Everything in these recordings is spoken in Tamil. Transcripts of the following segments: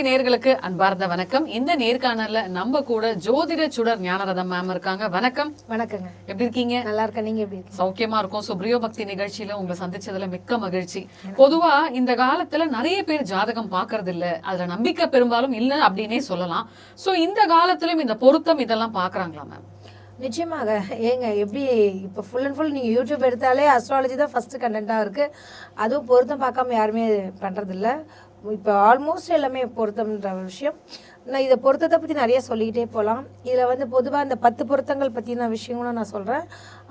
நேயர்களுக்கு அன்பார்ந்த வணக்கம். இந்த நேர்காணல்ல நம்ம கூட ஜோதிட சுடர் ஞானரதம் மேம் இருக்காங்க. வணக்கம். வணக்கங்க. எப்படி இருக்கீங்க? நல்லா இருக்கேன். நீங்க எப்படி இருக்கீங்க? சௌக்கியமா இருக்கும். சுப்ரியோ பக்தி நிகழ்ச்சியில உங்களை சந்திச்சதுல மிக்க மகிழ்ச்சி. பொதுவா இந்த காலத்துல நிறைய பேர் ஜாதகம் பாக்குறது இல்ல, அதுல நம்பிக்கை பெரும்பாலும் இல்ல அப்படின்னே சொல்லலாம். சோ இந்த காலத்திலும் இந்த பொருத்தம் இதெல்லாம் பாக்குறாங்களா மேம்? நிச்சயமாக. ஏங்க எப்படி இப்போ ஃபுல் அண்ட் ஃபுல் நீங்கள் யூடியூப் எடுத்தாலே அஸ்ட்ராலஜி தான் ஃபஸ்ட்டு கண்டென்ட்டாக இருக்குது. அதுவும் பொருத்தம் பார்க்காம யாருமே பண்ணுறதில்ல. இப்போ ஆல்மோஸ்ட் எல்லாமே பொருத்தம்ன்ற ஒரு விஷயம். நான் இதை பொருத்தத்தை பற்றி நிறைய சொல்லிக்கிட்டே போகலாம். இதில் வந்து பொதுவாக இந்த 10 பொருத்தங்கள் பற்றின விஷயங்களும் நான் சொல்கிறேன்.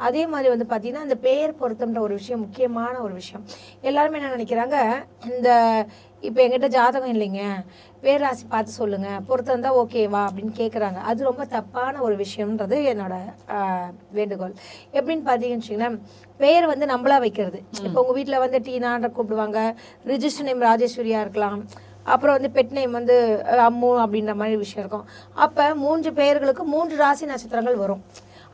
அதே மாதிரி வந்து பார்த்திங்கன்னா இந்த பெயர் பொருத்தம்ன்ற ஒரு விஷயம் முக்கியமான ஒரு விஷயம். எல்லாருமே என்ன நினைக்கிறாங்க, இந்த இப்போ எங்கிட்ட ஜாதகம் இல்லைங்க, பேராசி பார்த்து சொல்லுங்கள், பொருத்தம் தான் ஓகேவா அப்படின்னு கேட்குறாங்க. அது ரொம்ப தப்பான ஒரு விஷயம்ன்றது என்னோட வேண்டுகோள். எப்படின்னு பார்த்தீங்கன்னு வச்சிங்கன்னா, பேர் வந்து நம்மளா வைக்கிறது. இப்போ உங்கள் வீட்டில் வந்து டீனான்ற கூப்பிடுவாங்க, ரிஜிஸ்டர் நேம் ராஜேஸ்வரியா இருக்கலாம், அப்புறம் வந்து பெட் நேம் வந்து அம்மு அப்படின்ற மாதிரி விஷயம் இருக்கும். அப்போ 3 பெயர்களுக்கு 3 ராசி நட்சத்திரங்கள் வரும்.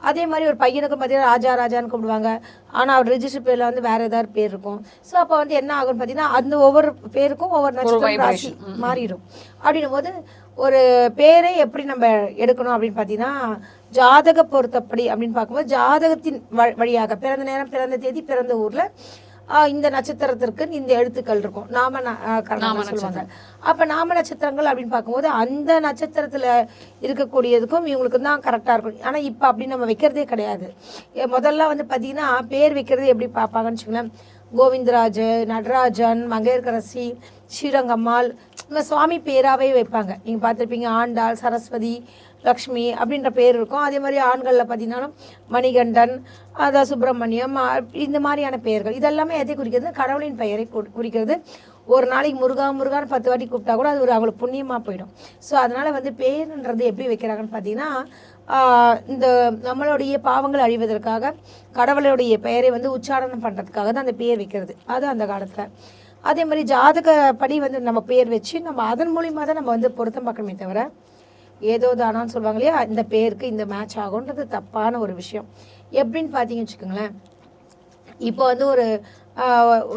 அதே மாதிரி ஒரு பையனுக்கு பார்த்தீங்கன்னா ராஜா ராஜான்னு கூப்பிடுவாங்க, ஆனால் அவர் ரிஜிஸ்டர் பேரில் வந்து வேறு ஏதாவது பேர் இருக்கும். ஸோ அப்போ வந்து என்ன ஆகும்னு பார்த்தீங்கன்னா, அந்த ஒவ்வொரு பேருக்கும் ஒவ்வொரு நட்சத்திரம் ராசி மாறிடும். அப்படின்னும் போது ஒரு பேரை எப்படி நம்ம எடுக்கணும் அப்படின்னு பார்த்தீங்கன்னா, ஜாதக பொருத்தப்படி அப்படின்னு பார்க்கும்போது ஜாதகத்தின் வழியாக பிறந்த நேரம், பிறந்த தேதி, பிறந்த ஊரில் இந்த நட்சத்திரத்திற்கு இந்த எழுத்துக்கள் இருக்கும். நாம சொல்லுவாங்க. அப்ப நாம நட்சத்திரங்கள் அப்படின்னு பார்க்கும்போது அந்த நட்சத்திரத்துல இருக்கக்கூடியதுக்கும் இவங்களுக்கு தான் கரெக்டா இருக்கும். ஆனா இப்ப அப்படி நம்ம வைக்கிறதே கிடையாது. முதல்ல வந்து பாத்தீங்கன்னா பேர் வைக்கிறது எப்படி பார்ப்பாங்கன்னு வச்சுக்கோங்களேன், கோவிந்தராஜ், நடராஜன், மங்கையர்கரசி, ஸ்ரீரங்கம்மாள், இந்த சுவாமி பேராவே வைப்பாங்க. நீங்க பார்த்துருப்பீங்க, ஆண்டாள், சரஸ்வதி, லக்ஷ்மி அப்படின்ற பேர் இருக்கும். அதே மாதிரி ஆண்களில் பார்த்தீங்கன்னா மணிகண்டன், அதான் சுப்பிரமணியம், இந்த மாதிரியான பெயர்கள். இதெல்லாமே எதை குறிக்கிறது? கடவுளின் பெயரை குறிக்கிறது. ஒரு நாளைக்கு முருகா முருகான்னு 10 வாட்டி கூப்பிட்டா கூட அது ஒரு அவங்களுக்கு புண்ணியமாக போயிடும். ஸோ அதனால் வந்து பேருன்றது எப்படி வைக்கிறாங்கன்னு பார்த்தீங்கன்னா, இந்த நம்மளுடைய பாவங்கள் அழிவதற்காக கடவுளுடைய பெயரை வந்து உச்சாரணம் பண்ணுறதுக்காக தான் அந்த பேர் வைக்கிறது. அது அந்த காலத்தில். அதே மாதிரி ஜாதகப்படி வந்து நம்ம பேர் வச்சு நம்ம அதன் மூலியமாக தான் நம்ம வந்து பொருத்தம் பார்க்கணுமே தவிர, ஏதோ தானான்னு சொல்லுவாங்க இல்லையா, இந்த பேருக்கு இந்த மேட்ச் ஆகுன்றது தப்பான ஒரு விஷயம். எப்படின்னு பார்த்தீங்கன்னு வச்சுக்கோங்களேன், இப்போ வந்து ஒரு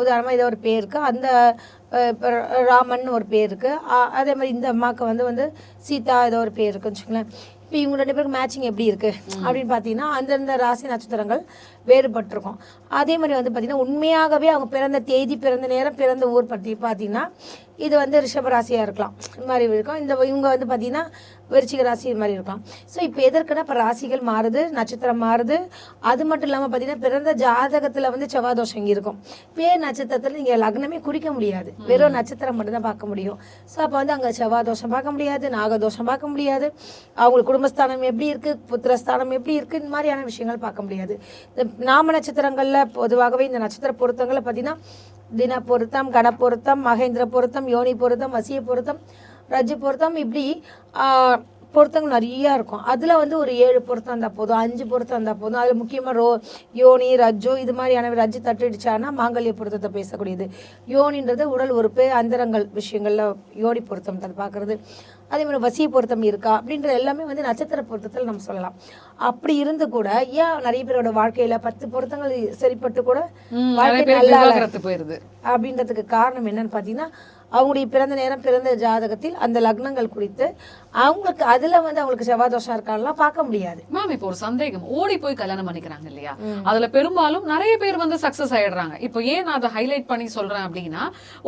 உதாரணமாக ஏதோ ஒரு பேர் இருக்குது, அந்த இப்போ ராமன் ஒரு பேர் இருக்குது. அதே மாதிரி இந்த அம்மாவுக்கு வந்து சீதா ஏதோ ஒரு பேர் இருக்குன்னு வச்சுக்கோங்களேன். இப்போ இவங்க 2 பேருக்கு மேட்சிங் எப்படி இருக்குது அப்படின்னு பார்த்தீங்கன்னா, அந்தந்த ராசி நட்சத்திரங்கள் வேறுபட்டிருக்கும். அதே மாதிரி வந்து பார்த்திங்கன்னா உண்மையாகவே அவங்க பிறந்த தேதி, பிறந்த நேரம், பிறந்த ஊர் பற்றி பார்த்தீங்கன்னா, இது வந்து ரிஷபராசியாக இருக்கலாம், இது மாதிரி இருக்கும். இவங்க வந்து பார்த்திங்கன்னா விருச்சிக ராசி இது மாதிரி இருக்கலாம். ஸோ இப்போ எதற்குன்னா, இப்போ ராசிகள் மாறுது, நட்சத்திரம் மாறுது. அது மட்டும் இல்லாமல் பார்த்திங்கன்னா பிறந்த ஜாதகத்தில் வந்து செவ்வாய் தோஷம் இங்கே இருக்கும். பேர் நட்சத்திரத்தில் நீங்கள் லக்னமே குறிக்க முடியாது, வெறும் நட்சத்திரம் மட்டும்தான் பார்க்க முடியும். ஸோ அப்போ வந்து அங்கே செவ்வாய் தோஷம் பார்க்க முடியாது, நாகதோஷம் பார்க்க முடியாது, அவங்களுக்கு குடும்பஸ்தானம் எப்படி இருக்குது, புத்திரஸ்தானம் எப்படி இருக்குது, இந்த மாதிரியான விஷயங்கள் பார்க்க முடியாது. இந்த நாம நட்சத்திரங்களில் பொதுவாகவே இந்த நட்சத்திர பொருத்தங்களை பார்த்தீங்கன்னா, தின பொருத்தம், கண பொருத்தம், மகேந்திர பொருத்தம், யோனி பொருத்தம், வசிய பொருத்தம், ரஜ்ஜு பொருத்தம், இப்படி பொருத்தங்கள் நிறையா இருக்கும். அதில் வந்து ஒரு 7 பொருத்தம் இருந்தால் போதும், 5 பொருத்தம் இருந்தால் போதும். அதில் முக்கியமாக யோனி, ரஜ்ஜோ இது மாதிரியான ரஜ்ஜு தட்டுடுச்சானா மாங்கல்ய பொருத்தத்தை பேசக்கூடியது. யோனின்றது உடல் உறுப்பு, அந்தரங்கள் விஷயங்களில் யோனி பொருத்தம் அது பார்க்குறது. அதே மாதிரி வசிய பொருத்தம் இருக்கா அப்படின்றது எல்லாமே வந்து நட்சத்திர பொருத்தத்தில் நம்ம சொல்லலாம். அப்படி இருந்து கூட ஏன் நிறைய பேரோட வாழ்க்கையில் 10 பொருத்தங்கள் சரிப்பட்டு கூட வாழ்க்கை நல்லா போயிருது அப்படின்றதுக்கு காரணம் என்னன்னு பார்த்தீங்கன்னா, அவங்களுடைய பிறந்த நேரம், பிறந்த ஜாதகத்தில் அந்த லக்னங்கள் குறித்து அவங்களுக்கு அதுல வந்து அவங்களுக்கு செவ்வாய் தோஷம் இருக்கான்லாம் பார்க்க முடியாது. மேம் இப்போ ஒரு சந்தேகம், ஓடி போய் கல்யாணம் பண்ணிக்கிறாங்க இல்லையா, அதுல பெரும்பாலும் நிறைய பேர் வந்து சக்சஸ் ஆயிடுறாங்க. இப்போ ஏன் நான் அதை ஹைலைட் பண்ணி சொல்றேன் அப்படின்னா,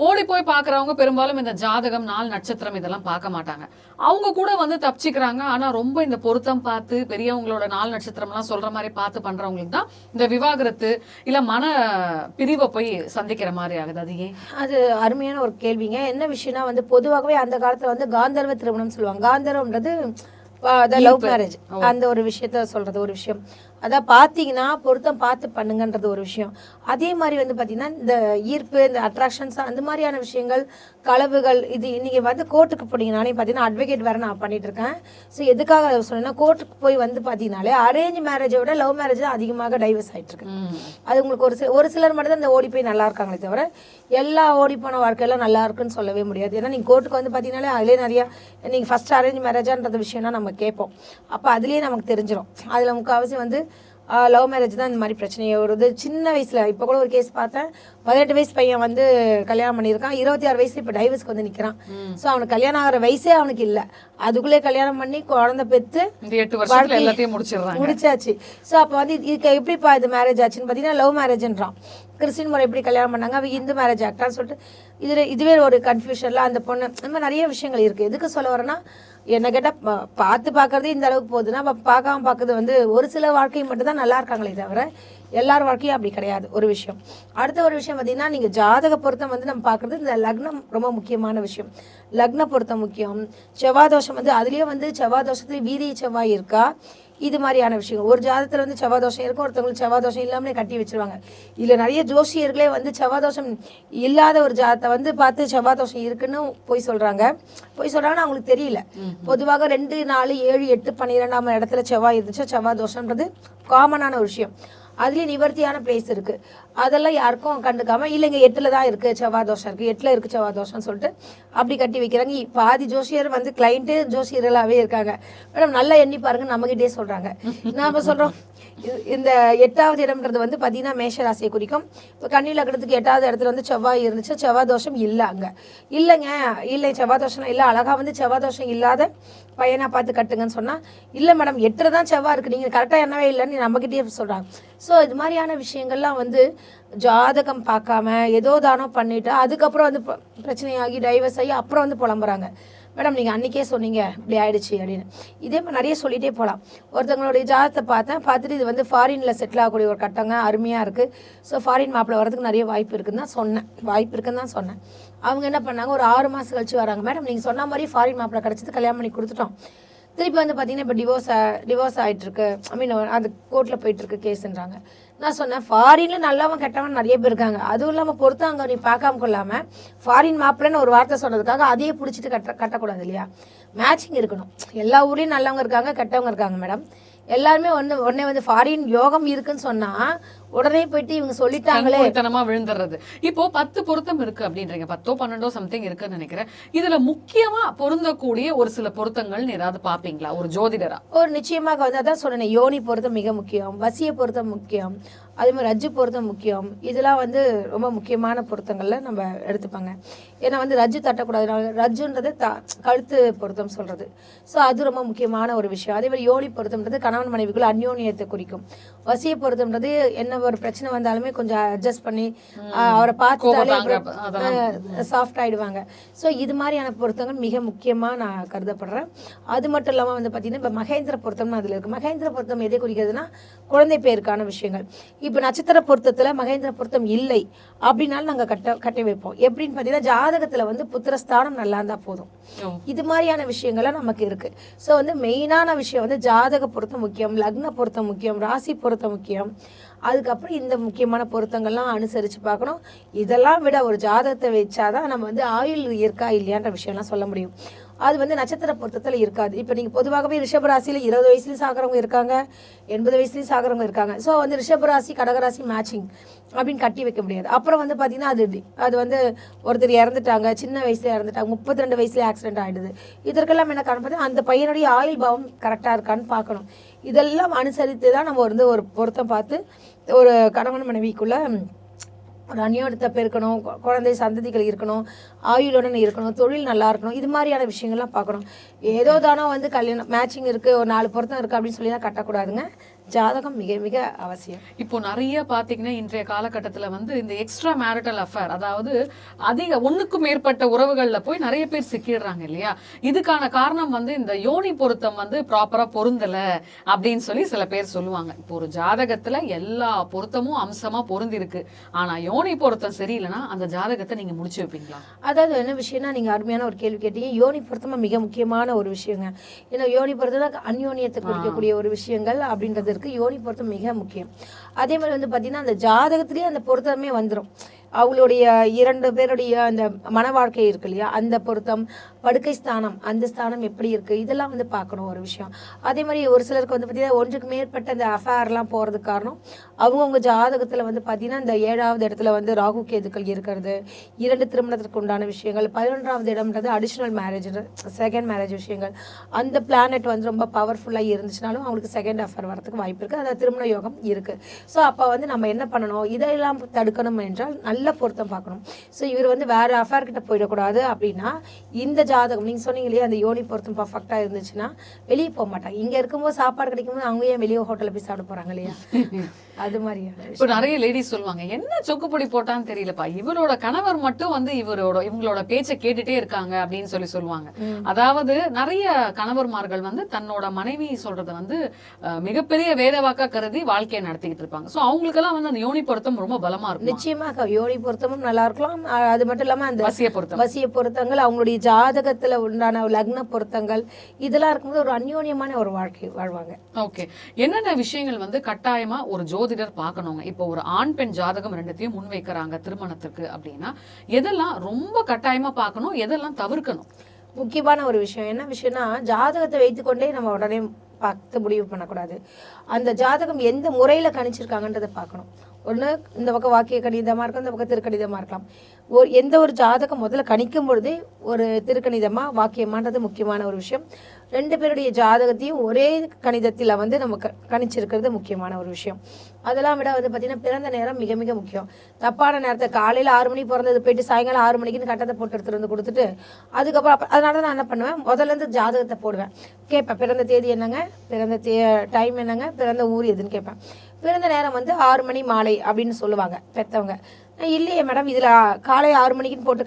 ஓடி போய் பாக்குறவங்க பெரும்பாலும் இந்த ஜாதகம், நாள், நட்சத்திரம் இதெல்லாம் பார்க்க மாட்டாங்க. அவங்க கூட வந்து தப்பிச்சுக்கிறாங்க. ஆனா ரொம்ப இந்த பொருத்தம் பார்த்து பெரியவங்களோட நாள் நட்சத்திரம் எல்லாம் சொல்ற மாதிரி பார்த்து பண்றவங்களுக்கு தான் இந்த விவாகரத்து இல்ல மன பிரிவை போய் சந்திக்கிற மாதிரி ஆகுது. அது ஏன்? அது அருமையான ஒரு கேள்விங்க. என்ன விஷயம்னா வந்து பொதுவாகவே அந்த காலத்துல வந்து காந்தர்வ திருமணம் சொல்லுவாங்க. காந்தர்வம்ன்றது லவ் மேரேஜ், அந்த ஒரு விஷயத்த சொல்றது ஒரு விஷயம். அதான் பார்த்தீங்கன்னா பொருத்தம் பார்த்து பண்ணுங்கன்றது ஒரு விஷயம். அதே மாதிரி வந்து பார்த்தீங்கன்னா இந்த ஈர்ப்பு, இந்த அட்ராக்ஷன்ஸ், அந்த மாதிரியான விஷயங்கள், களவுகள், இது நீங்கள் வந்து கோர்ட்டுக்கு போனீங்கனாலே பார்த்தீங்கன்னா அட்வொகேட் வேறு நான் பண்ணிட்டு இருக்கேன். ஸோ எதுக்காக சொன்னேன்னா, கோர்ட்டுக்கு போய் வந்து பார்த்தீங்கனாலே அரேஞ்ச் மேரேஜை விட லவ் மேரேஜ் தான் அதிகமாக டைவர்ஸ் ஆகிட்டு இருக்கு. அது உங்களுக்கு ஒரு சிலர் மட்டும் தான் இந்த ஓடி போய் நல்லா இருக்காங்களே தவிர எல்லா ஓடி போன வாழ்க்கையெல்லாம் நல்லா இருக்குன்னு சொல்லவே முடியாது. ஏன்னா நீங்கள் கோர்ட்டுக்கு வந்து பார்த்தீங்கன்னாலே அதிலே நிறையா நீங்கள் ஃபஸ்ட் அரேஞ்ச் மேரேஜான்றது விஷயம்னா நம்ம கேட்போம். அப்போ அதுலேயே நமக்கு தெரிஞ்சிடும். அதில் முக்கால்வாசி வந்து லவ் மேரேஜ் தான் இந்த மாதிரி பிரச்சனையே வருது. சின்ன வயசுல இப்போ கூட ஒரு கேஸ் பார்த்தேன், 18 வயசு பையன் வந்து கல்யாணம் பண்ணியிருக்கான், 26 வயசுல இப்போ டைவர்ஸ்க்கு வந்து நிற்கிறான். ஸோ அவனுக்கு கல்யாணம் ஆகிற வயசே அவனுக்கு இல்லை, அதுக்குள்ளே கல்யாணம் பண்ணி குழந்தை பெற்று 8 வருஷத்துல எல்லாத்தையும் முடிச்சாச்சு. ஸோ அப்போ வந்து இதுக்கு எப்படிப்பா இது மேரேஜ் ஆச்சுன்னு பார்த்தீங்கன்னா லவ் மேரேஜ்ன்றான். கிறிஸ்டின் முறை எப்படி கல்யாணம் பண்ணாங்க, அவங்க இந்து மேரேஜ் ஆக்டான்னு சொல்லிட்டு இதுவே ஒரு கன்ஃபியூஷன்ல அந்த பொண்ணு. இந்த மாதிரி நிறைய விஷயங்கள் இருக்குது. எதுக்கு சொல்ல வரேன்னா, என்ன கேட்டால் பார்க்கறதே இந்த அளவுக்கு போகுதுன்னா பார்க்காம பார்க்கறது வந்து ஒரு சில வாழ்க்கை மட்டும்தான் நல்லா இருக்காங்களே தவிர எல்லார் வாழ்க்கையும் அப்படி கிடையாது. ஒரு விஷயம். அடுத்த ஒரு விஷயம் பார்த்தீங்கன்னா, நீங்கள் ஜாதக பொருத்தம் வந்து நம்ம பார்க்குறது இந்த லக்னம் ரொம்ப முக்கியமான விஷயம். லக்ன பொருத்தம் முக்கியம். செவ்வாய் தோஷம் வந்து அதுலேயே வந்து செவ்வாய் தோஷத்துலேயே வீரிய செவ்வாய் இருக்கா, இது மாதிரியான விஷயங்கள். ஒரு ஜாதகத்தில் வந்து செவ்வாய் தோஷம் இருக்கும், ஒருத்தவங்களுக்கு செவ்வாய் தோஷம் இல்லாமலே கட்டி வச்சிருவாங்க. இல்லை நிறைய ஜோசியர்களே வந்து செவ்வாய் தோஷம் இல்லாத ஒரு ஜாதத்தை வந்து பார்த்து செவ்வாய் தோஷம் இருக்குன்னு போய் சொல்கிறாங்கன்னா அவங்களுக்கு தெரியல. பொதுவாக 2, 4, 7, 8, 12ஆம் இடத்துல செவ்வாய் இருந்துச்சா செவ்வாய் தோஷம்ன்றது காமனான ஒரு விஷயம். அதுலேயும் நிவர்த்தியான பிளேஸ் இருக்குது, அதெல்லாம் யாருக்கும் கண்டுக்காமல் இல்லைங்க 8ல் தான் இருக்குது செவ்வாய் தோஷம் இருக்குது, 8ல் இருக்குது செவ்வாய் தோஷம்னு சொல்லிட்டு அப்படி கட்டி வைக்கிறாங்க. பாதி ஜோசியர் வந்து கிளைண்ட்டு ஜோசியர்களாகவே இருக்காங்க. மேடம் நல்லா எண்ணி பாருங்க நம்மகிட்டே சொல்கிறாங்க. நாம் சொல்கிறோம் இந்த 8வது இடம்ன்றது வந்து பார்த்தீங்கன்னா மேஷ ராசியை குறிக்கும். இப்போ கன்னி லக்னத்துக்கு 8வது இடத்துல வந்து செவ்வாய் இருந்துச்சு, செவ்வாய் தோஷம் இல்லை அங்கே. இல்லை செவ்வாய் தோஷம் இல்லை, அழகாக வந்து செவ்வாய் தோஷம் இல்லாத பையனாக பார்த்து கட்டுங்கன்னு சொன்னால் இல்லை மேடம் 8ல் தான் செவ்வாய் இருக்குது, நீங்கள் கரெக்டாக என்னவே இல்லைன்னு நம்மகிட்டே சொல்கிறாங்க. ஸோ இது மாதிரியான விஷயங்கள்லாம் வந்து ஜாதகம் பார்க்காம ஏதோ தானோ பண்ணிவிட்டு அதுக்கப்புறம் வந்து பிரச்சனையாகி டைவர்ஸ் ஆகி அப்புறம் வந்து புலம்புறாங்க. மேடம் நீங்கள் அன்றைக்கே சொன்னீங்க இப்படி ஆயிடுச்சு அப்படின்னு. இதே மாதிரி நிறைய சொல்லிகிட்டே போகலாம். ஒருத்தவங்களுடைய ஜாதகத்தை பார்த்துட்டு இது வந்து ஃபாரினில் செட்டில் ஆகக்கூடிய ஒரு கட்டங்க அருமையாக இருக்குது, ஸோ ஃபாரின் மாப்பிள்ளை வரதுக்கு நிறைய வாய்ப்பு இருக்குன்னு தான் சொன்னேன். அவங்க என்ன பண்ணாங்க, ஒரு 6 மாதம் கழிச்சு வராங்க. மேடம் நீங்கள் சொன்ன மாதிரி ஃபாரின் மாப்பிள்ளை கிடச்சது, கல்யாணம் பண்ணி கொடுத்துட்டோம், திருப்பி வந்து பார்த்தீங்கன்னா இப்போ டிவோர்ஸ் ஆகிட்டுருக்கு, அந்த கோர்ட்டில் போயிட்டுருக்கு கேஸுன்றாங்க. நான் சொன்னேன் ஃபாரினில் நல்லவன் கெட்டவன் நிறைய பேர் இருக்காங்க, அதுவும் இல்லாமல் பொறுத்து அங்கே நீ பார்க்காம கொள்ளாமல் ஃபாரின் மாப்பிள்ளைன்னு ஒரு வார்த்தை சொன்னதுக்காக அதையே பிடிச்சிட்டு கட்டக்கூடாது இல்லையா. மேட்சிங் இருக்கணும். எல்லா ஊர்லேயும் நல்லவங்க இருக்காங்க கெட்டவங்க இருக்காங்க மேடம். எல்லாருமே உடனே வந்து ஃபாரின் யோகம் இருக்குன்னு சொன்னா உடனே போயிட்டு இவங்க சொல்லிட்டாங்களே தனமா விழுந்துறது. இப்போ 10 பொருத்தம் இருக்கு அப்படின்றீங்க, 10ஓ 12ஓ சம்திங் இருக்குன்னு நினைக்கிறேன். இதுல முக்கியமா பொருந்தக்கூடிய ஒரு சில பொருத்தங்கள் ஏதாவது பாப்பீங்களா ஒரு ஜோதிடரா? ஒரு நிச்சயமாக வந்து அதான் சொன்னேன், யோனி பொருத்தம் மிக முக்கியம், வசிய பொருத்தம் முக்கியம், அதே மாதிரி ரஜ்ஜு பொருத்தம் முக்கியம். இதெல்லாம் வந்து ரொம்ப முக்கியமான பொருத்தங்கள்ல நம்ம எடுத்துப்பாங்க. ஏன்னா வந்து ரஜ்ஜு தட்டக்கூடாது, ரஜ்ஜுன்றது கழுத்து பொருத்தம் சொல்றது. ஸோ அது ரொம்ப முக்கியமான ஒரு விஷயம். அதே மாதிரி யோனி பொருத்தம்ன்றது கணவன் மனைவிக்குள்ள அந்யோன்யத்தை குறிக்கும். வசிய பொருத்தம்ன்றது என்ன ஒரு பிரச்சனை வந்தாலுமே கொஞ்சம் அட்ஜஸ்ட் பண்ணி அவரை பார்த்துட்டாலே சாஃப்ட் ஆயிடுவாங்க. ஸோ இது மாதிரியான பொருத்தங்கள் மிக முக்கியமாக நான் கருதப்படுறேன். அது மட்டும் இல்லாமல் வந்து பார்த்தீங்கன்னா இப்போ மகேந்திர பொருத்தம்னு அதில் இருக்குது. மகேந்திர பொருத்தம் எதை குறிக்கிறதுனா குழந்தை பேருக்கான விஷயங்கள். இப்போ நட்சத்திர பொருத்தத்தில் மகேந்திர பொருத்தம் இல்லை அப்படின்னாலும் நாங்கள் கட்டி வைப்போம். எப்படின்னு பார்த்தீங்கன்னா ஜாதகத்தில் வந்து புத்திரஸ்தானம் நல்லா இருந்தால் போதும். இது மாதிரியான விஷயங்கள்லாம் நமக்கு இருக்குது. ஸோ வந்து மெயினான விஷயம் வந்து ஜாதக பொருத்தம் முக்கியம், லக்ன பொருத்தம் முக்கியம், ராசி பொருத்தம் முக்கியம். அதுக்கப்புறம் இந்த முக்கியமான பொருத்தங்கள்லாம் அனுசரித்து பார்க்கணும். இதெல்லாம் விட ஒரு ஜாதகத்தை வச்சாதான் நம்ம வந்து ஆயுள் இருக்கா இல்லையான்ற விஷயம்லாம் சொல்ல முடியும். அது வந்து நட்சத்திர பொருத்தத்தில் இருக்காது. இப்போ நீங்கள் பொதுவாகவே ரிஷபராசியில் 20 வயசுலேயும் சாகிறவங்க இருக்காங்க, 80 வயசுலேயும் சாகிறவங்க இருக்காங்க. ஸோ வந்து ரிஷபராசி கடகராசி மேட்சிங் அப்படின்னு கட்டி வைக்க முடியாது. அப்புறம் வந்து பார்த்தீங்கன்னா அது வந்து ஒருத்தர் இறந்துட்டாங்க, சின்ன வயசுல இறந்துட்டாங்க, 32 வயசுல ஆக்சிடென்ட் ஆகிடுது. இதற்கெல்லாம் என்ன காரணம், அந்த பையனுடைய ஆயுள் பாவம் கரெக்டாக இருக்கான்னு பார்க்கணும். இதெல்லாம் அனுசரித்து தான் நம்ம வந்து ஒரு பொருத்தம் பார்த்து ஒரு கணவன் மனைவிக்குள்ள ஒரு அந்யோன்யத்தை இருக்கணும், குழந்தை சந்ததிகள் இருக்கணும், ஆயுளுடன் இருக்கணும், தொழில் நல்லா இருக்கணும். இது மாதிரியான விஷயங்கள்லாம் பார்க்கணும். ஏதோ தானோ வந்து கல்யாணம் மேட்சிங் இருக்குது, ஒரு 4 பொருத்தம் இருக்குது அப்படின்னு சொல்லி தான் கட்டக்கூடாதுங்க. ஜாதகம் மிக மிக அவசியம். இப்போ நிறைய பாத்தீங்கன்னா இன்றைய காலகட்டத்துல வந்து இந்த எக்ஸ்ட்ரா மேரிட்டல் அஃபேர், அதாவது அதிக ஒண்ணுக்கும் மேற்பட்ட உறவுகள்ல போய் நிறைய பேர் சிக்கிடுறாங்க இல்லையா. இதுக்கான காரணம் வந்து இந்த யோனி பொருத்தம் வந்து ப்ராப்பரா பொருந்தல அப்படின்னு சொல்லி சில பேர் சொல்லுவாங்க. இப்போ ஒரு ஜாதகத்துல எல்லா பொருத்தமும் அம்சமா பொருந்திருக்கு, ஆனா யோனி பொருத்தம் சரியில்லைன்னா அந்த ஜாதகத்தை நீங்க முடிச்சு வைப்பீங்களா? அதாவது என்ன விஷயம்னா, நீங்க அருமையான ஒரு கேள்வி கேட்டீங்க. யோனி பொருத்தமா மிக முக்கியமான ஒரு விஷயங்க. ஏன்னா யோனி பொருத்தம் அந்யோன்யத்தை குறிக்கக்கூடிய ஒரு விஷயங்கள் அப்படின்றது யோனி பொருத்தம் மிக முக்கியம். அதே மாதிரி வந்து பார்த்தீங்கன்னா அந்த ஜாதகத்திலேயே அந்த பொருத்தமே வந்துடும். அவங்களுடைய 2 பேருடைய அந்த மன வாழ்க்கை இருக்கு இல்லையா, அந்த பொருத்தம், படுக்கை ஸ்தானம், அந்த ஸ்தானம் எப்படி இருக்குது, இதெல்லாம் வந்து பார்க்கணும் ஒரு விஷயம். அதே மாதிரி ஒரு சிலருக்கு வந்து பார்த்திங்கன்னா ஒன்றுக்கு மேற்பட்ட அந்த அஃபேர்லாம் போகிறதுக்கு காரணம் அவங்கவுங்க ஜாதகத்தில் வந்து பார்த்திங்கன்னா இந்த 7வது இடத்துல வந்து ராகு கேதுக்கள் இருக்கிறது, 2 திருமணத்திற்கு உண்டான விஷயங்கள், 11வது இடம்ன்றது அடிஷ்னல் மேரேஜ், செகண்ட் மேரேஜ் விஷயங்கள். அந்த பிளானட் வந்து ரொம்ப பவர்ஃபுல்லாக இருந்துச்சுனாலும் அவங்களுக்கு செகண்ட் அஃபேர் வரதுக்கு வாய்ப்பு இருக்குது, அந்த திருமண யோகம் இருக்குது. ஸோ அப்போ வந்து நம்ம என்ன பண்ணணும், இதெல்லாம் தடுக்கணும் என்றால் நல்ல பொருத்தம் பார்க்கணும். ஸோ இவர் வந்து வேறு அஃபேர் கிட்ட போயிடக்கூடாது அப்படின்னா இந்த ஜாதகம் நீங்கள் சொன்னீங்க இல்லையா, அந்த யோனி பொருத்தம் பர்ஃபெக்டாக இருந்துச்சுன்னா வெளியே போக மாட்டாங்க. இங்கே இருக்கும்போது சாப்பாடு கிடைக்கும்போது அவங்க ஏன் வெளியே ஹோட்டலில் போய் சாப்பிட போகிறாங்க இல்லையா, அது மாதிரியான இப்போ நிறைய லேடிஸ் சொல்லுவாங்க, என்ன சொக்குப்பொடி போட்டான்னு தெரியலப்பா, இவரோட கணவர் மட்டும் வந்து இவங்களோட பேச்சை கேட்டுட்டே இருக்காங்க அப்படின்னு சொல்லுவாங்க. அதாவது நிறைய கணவர்மார்கள் வந்து தன்னோட மனைவி சொல்றத வந்து மிகப்பெரிய வேதவாக்கா கருதி வாழ்க்கையை நடத்திக்கிட்டு இருப்பாங்க. ஸோ அவங்களுக்கெல்லாம் வந்து அந்த யோனி பொருத்தம் ரொம்ப பலமா இருக்கும். நிச்சயமாக யோனி பொருத்தமும் நல்லா இருக்கலாம். அது மட்டும் இல்லாமல் அந்த வசிய பொருத்தங்கள், அவங்களுடைய ஜாதகத்துல உண்டான லக்ன பொருத்தங்கள், இதெல்லாம் இருக்கும்போது ஒரு அந்யோன்யமான ஒரு வாழ்க்கை வாழ்வாங்க. ஓகே, என்னென்ன விஷயங்கள் வந்து கட்டாயமா ஒரு ஜோதிடர் பார்க்கணுங்க? இப்போ ஒரு ஆண் பெண் ஜாதகம் 2த்தையும் முன்வைக்கிறாங்க திருமணத்துக்கு அப்படின்னா எதெல்லாம் ரொம்ப கட்டாயமா பார்க்கணும், எதெல்லாம் தவிர்க்கணும்? முக்கியமான ஒரு விஷயம் என்ன விஷயம்னா, ஜாதகத்தை வைத்துக்கொண்டே நம்ம உடனே பார்த்து முடிவு பண்ணக்கூடாது. அந்த ஜாதகம் எந்த முறையில் கணிச்சிருக்காங்கன்றதை பார்க்கணும். ஒன்று இந்த பக்கம் வாக்கிய கணிதமாக இருக்கும், இந்த பக்கம் திருக்கணிதமாக இருக்கலாம். எந்த ஒரு ஜாதகம் முதல்ல கணிக்கும் பொழுதே ஒரு திருக்கணிதமாக வாக்கியமானது முக்கியமான ஒரு விஷயம். 2 பேருடைய ஜாதகத்தையும் ஒரே கணிதத்தில் வந்து நம்ம கணிச்சிருக்கிறது முக்கியமான ஒரு விஷயம். அதெல்லாம் விட வந்து பார்த்திங்கன்னா பிறந்த நேரம் மிக மிக முக்கியம். தப்பான நேரத்தை காலையில் 6 மணி பிறந்தது போயிட்டு சாயங்காலம் 6 மணிக்குன்னு கட்டத்தை போட்டு எடுத்துகிட்டு வந்து கொடுத்துட்டு அதுக்கப்புறம் அதனால தான் நான் என்ன பண்ணுவேன், முதல்லேருந்து ஜாதகத்தை போடுவேன், கேட்பேன் பிறந்த தேதி என்னங்க, பிறந்த டைம் என்னங்க, பிறந்த ஊர் எதுன்னு கேட்பேன். பிறந்த நேரம் வந்து 6 மணி மாலை அப்படின்னு சொல்லுவாங்க பெற்றவங்க. இல்லையே மேடம், இதில் காலை 6 மணிக்குன்னு போட்டு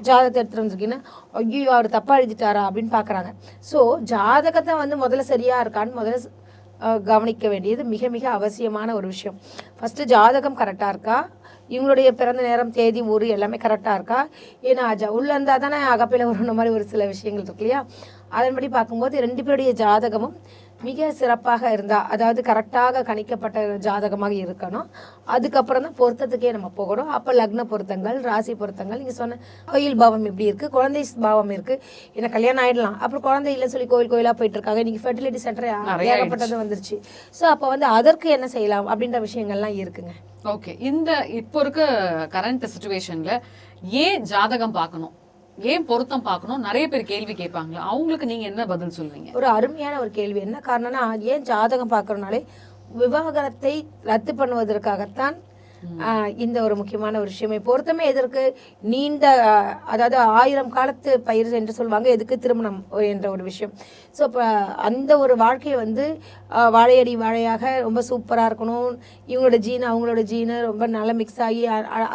ஜாதகத்தை எடுத்துகிட்டு வந்துருக்கீங்கன்னா ஐயோ அவர் தப்பாக எழுதிட்டாரா அப்படின்னு பார்க்குறாங்க. ஸோ ஜாதகத்தை வந்து முதல்ல சரியாக இருக்கான்னு முதல்ல கவனிக்க வேண்டியது மிக மிக அவசியமான ஒரு விஷயம். ஃபஸ்ட்டு ஜாதகம் கரெக்டாக இருக்கா, இவங்களுடைய பிறந்த நேரம் தேதி ஊர் எல்லாமே கரெக்டாக இருக்கா. ஏன்னா உள்ளே இருந்தால் தானே அகப்பையில் வரும்ன மாதிரி ஒரு சில விஷயங்கள் இருக்கு இல்லையா. அதன்படி பார்க்கும்போது 2 பேருடைய ஜாதகமும் மிக சிறப்பாக இருந்தால், அதாவது கரெக்டாக கணிக்கப்பட்ட ஜாதகமாக இருக்கணும். அதுக்கப்புறம் தான் பொருத்தத்துக்கே நம்ம போகணும். அப்போ லக்ன பொருத்தங்கள், ராசி பொருத்தங்கள், நீங்கள் சொன்ன கோயில் பாவம் எப்படி இருக்குது, குழந்தை பாவம் இருக்குது, ஏன்னா கல்யாணம் ஆகிடலாம், அப்புறம் குழந்தை இல்லைன்னு சொல்லி கோயிலாக போயிட்டுருக்காங்க. இன்றைக்கி ஃபெர்டிலிட்டி சென்டர் ஏகப்பட்டது வந்துருச்சு. ஸோ அப்போ வந்து அதற்கு என்ன செய்யலாம் அப்படின்ற விஷயங்கள்லாம் இருக்குங்க. ஓகே, இந்த இப்போ இருக்க கரண்ட் சிச்சுவேஷனில் ஏன் ஜாதகம் பார்க்கணும், ஏன் பொருத்தம் பார்க்கணும், நிறைய பேர் கேள்வி கேட்பாங்களா, அவங்களுக்கு நீங்க என்ன பதில் சொல்லுவீங்க? ஒரு அருமையான ஒரு கேள்வி. என்ன காரணம்னா, ஏன் ஜாதகம் பார்க்கறனாலே விவாகரத்தை ரத்து பண்ணுவதற்காகத்தான் இந்த ஒரு முக்கியமான ஒரு விஷயமே. பொருத்தமே எதற்கு, நீண்ட அதாவது 1000 காலத்து பயிர் என்று சொல்லுவாங்க, எதுக்கு திருமணம் என்ற ஒரு விஷயம். ஸோ இப்போ அந்த ஒரு வாழ்க்கையை வந்து வாழையடி வாழையாக ரொம்ப சூப்பராக இருக்கணும், இவங்களோட ஜீன் அவங்களோட ஜீனு ரொம்ப நல்லா மிக்ஸ் ஆகி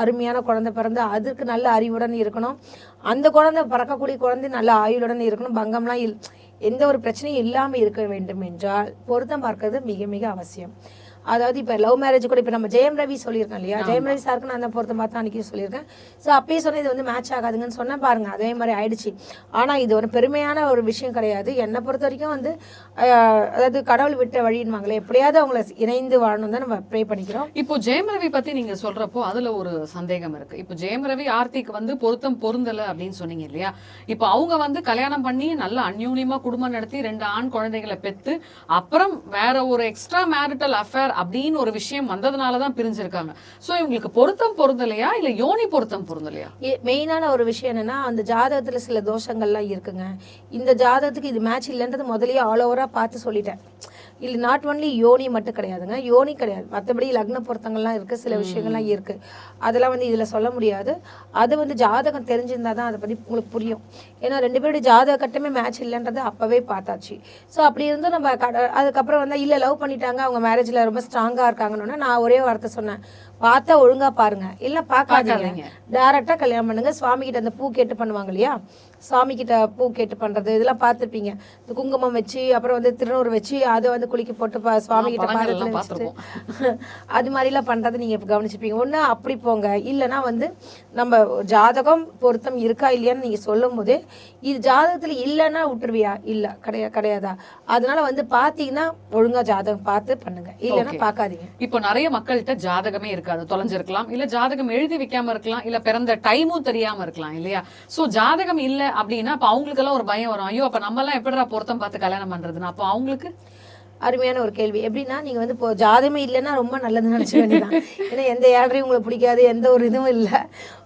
அருமையான குழந்தை பிறந்து அதற்கு நல்ல அறிவுடன் இருக்கணும், அந்த குழந்தை பிறக்கக்கூடிய குழந்தை நல்ல ஆயுளுடன் இருக்கணும், பங்கம்லாம் எந்த ஒரு பிரச்சனையும் இல்லாமல் இருக்க வேண்டும் என்றால் பொருத்தம் பார்க்கறது மிக மிக அவசியம். அதாவது இப்போ லவ் மேரேஜ் கூட இப்போ நம்ம ஜெயம் ரவி சொல்லியிருக்கோம் இல்லையா, ஜெயம் ரவி சாருக்கு நான் அந்த பொருத்தம் பார்த்து அன்றைக்கி சொல்லியிருக்கேன். ஸோ அப்பயே சொன்னால் இது வந்து மேட்ச் ஆகாதுங்கன்னு சொன்னால் பாருங்கள், அதே மாதிரி ஆயிடுச்சு. ஆனால் இது ஒரு பெருமையான ஒரு விஷயம் கிடையாது. என்னை பொறுத்த வரைக்கும் வந்து அதாவது கடவுள் விட்ட வழின்வாங்களே, எப்படியாவது அவங்கள இணைந்து வாழணும் தான் நம்ம ப்ரே பண்ணிக்கிறோம். இப்போ ஜெயம் ரவி பற்றி நீங்கள் சொல்கிறப்போ அதில் ஒரு சந்தேகம் இருக்குது. இப்போ ஜெயம் ரவி ஆர்த்திக்கு வந்து பொருத்தம் பொருந்தலை அப்படின்னு சொன்னீங்க இல்லையா, இப்போ அவங்க வந்து கல்யாணம் பண்ணி நல்ல அந்யூன்யமாக குடும்பம் நடத்தி 2 ஆண் குழந்தைகளை பெற்று அப்புறம் வேற ஒரு எக்ஸ்ட்ரா மேரிட்டல் அஃபேர் அப்படின்னு ஒரு விஷயம் வந்ததுனால தான் பிரிஞ்சிருக்காங்க. ஸோ இவங்களுக்கு பொருத்தம் பொருந்தலையா இல்லை யோனி பொருத்தம் பொருந்தலையா? மெயினான ஒரு விஷயம் என்னன்னா, அந்த ஜாதகத்தில் சில தோஷங்கள்லாம் இருக்குங்க. இந்த ஜாதகத்துக்கு இது மேட்ச் இல்லைன்றது முதலே ஆல் ஓவராக பார்த்து சொல்லிட்டேன். இல்லை நாட் ஒன்லி யோனி மட்டும் கிடையாதுங்க, யோனி கிடையாது, மற்றபடி லக்ன பொருத்தங்கள்லாம் இருக்குது, சில விஷயங்கள்லாம் இருக்குது, அதெல்லாம் வந்து இதில் சொல்ல முடியாது. அது வந்து ஜாதகம் தெரிஞ்சிருந்தால் தான் அதை பற்றி உங்களுக்கு புரியும். ஏன்னா 2 பேருடைய ஜாதக கட்டமே மேட்ச் இல்லைன்றது அப்போவே பார்த்தாச்சு. ஸோ அப்படி இருந்தும் நம்ம அதுக்கப்புறம் வந்து இல்லை லவ் பண்ணிட்டாங்க, அவங்க மேரேஜில் ரொம்ப ஸ்ட்ராங்காக இருக்காங்கன்னு நான் ஒரே வார்த்தை சொன்னேன், பார்த்தா ஒழுங்காக பாருங்கள், இல்லை பார்க்காதீங்க, டேரெக்டாக கல்யாணம் பண்ணுங்கள். சுவாமி கிட்ட அந்த பூ கேட்டு பண்ணுவாங்க இல்லையா, சாமி கிட்ட பூ கேட்டு பண்றது இதெல்லாம் பார்த்துருப்பீங்க. இந்த குங்குமம் வச்சு அப்புறம் வந்து திருநூறு வச்சு அதை வந்து குளிக்க போட்டு சுவாமி கிட்ட பாதத்துல வச்சுட்டு அது மாதிரிலாம் பண்றது நீங்க கவனிச்சிருப்பீங்க. ஒண்ணு அப்படி போங்க, இல்லைன்னா வந்து நம்ம ஜாதகம் பொருத்தம் இருக்கா இல்லையான்னு நீங்க சொல்லும் போது இது ஜாதகத்துல இல்லைன்னா விட்டுருவியா, இல்ல கிடையாதா, அதனால வந்து பாத்தீங்கன்னா ஒழுங்கா ஜாதகம் பார்த்து பண்ணுங்க, இல்லைன்னா பார்க்காதீங்க. இப்போ நிறைய மக்கள்கிட்ட ஜாதகமே இருக்காது, தொலைஞ்சிருக்கலாம், இல்ல ஜாதகம் எழுதி வைக்காம இருக்கலாம், இல்ல பிறந்த டைமும் தெரியாம இருக்கலாம் இல்லையா? சோ ஜாதகம் இல்ல அப்படின்னா அப்ப அவங்களுக்கு எல்லாம் ஒரு பயம் வரும், ஐயோ அப்ப நம்ம எல்லாம் எப்படிடா பொருத்தம் பார்த்து கல்யாணம் பண்றதுன்னா. அப்போ அவங்களுக்கு அருமையான ஒரு கேள்வி. எப்படின்னா நீங்க வந்து இப்போ ஜாதகமே இல்லைன்னா ரொம்ப நல்லதுன்னு நினைச்ச வேண்டியதான். ஏன்னா எந்த ஏழரையும் உங்களுக்கு பிடிக்காது, எந்த ஒரு இதுவும் இல்லை,